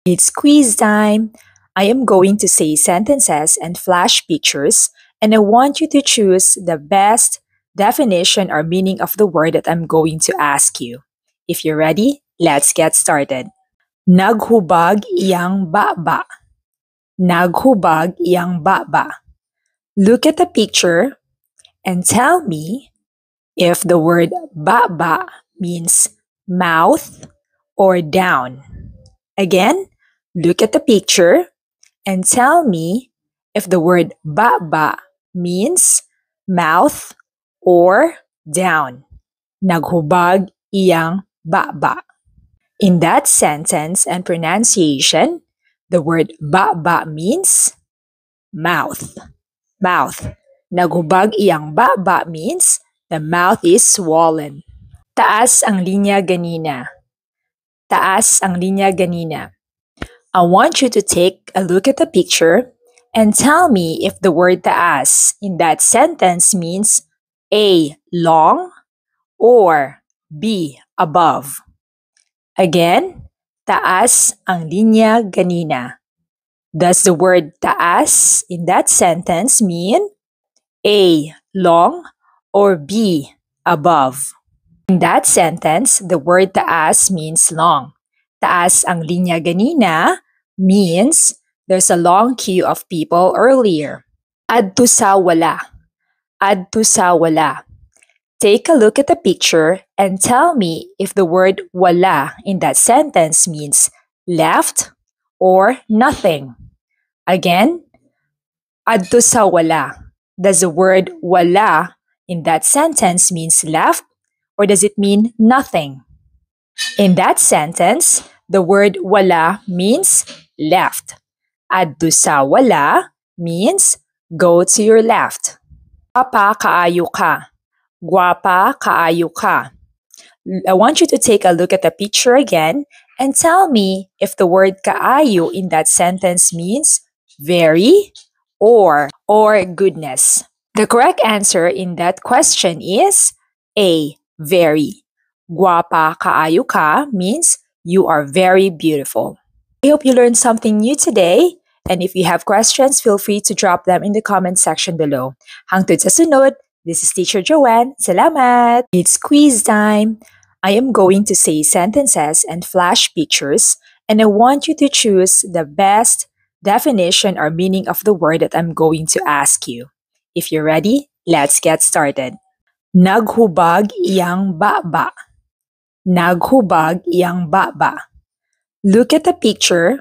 It's quiz time! I am going to say sentences and flash pictures, and I want you to choose the best definition or meaning of the word that I'm going to ask you. If you're ready, let's get started. Naghubag iyang baba. Naghubag iyang baba. Look at the picture and tell me if the word baba means mouth or down. Again, look at the picture and tell me if the word baba means mouth or down. Naghubag iyang baba. In that sentence and pronunciation, the word baba means mouth. Mouth. Naghubag iyang baba means the mouth is swollen. Taas ang linya ganina. Taas ang linya ganina. I want you to take a look at the picture and tell me if the word taas in that sentence means A. Long or B. Above. Again, taas ang linya ganina. Does the word taas in that sentence mean A. Long or B. Above? In that sentence, the word taas means long. Taas ang linya ganina means there's a long queue of people earlier. Adto sa wala. Adto sa wala. Take a look at the picture and tell me if the word wala in that sentence means left or nothing. Again, adto sa wala. Does the word wala in that sentence means left or does it mean nothing? In that sentence, the word wala means left. Adto sa wala means go to your left. Guwapa kaayo ka. Guwapa kaayo ka. I want you to take a look at the picture again and tell me if the word kaayo in that sentence means very or goodness. The correct answer in that question is A. Very. Guwapa kaayo ka means you are very beautiful. I hope you learned something new today. And if you have questions, feel free to drop them in the comment section below. Hangtod sa sunod, this is Teacher Joanne. Salamat! It's quiz time! I am going to say sentences and flash pictures, and I want you to choose the best definition or meaning of the word that I'm going to ask you. If you're ready, let's get started. Naghubag iyang baba. Naghubag iyang baba. Look at the picture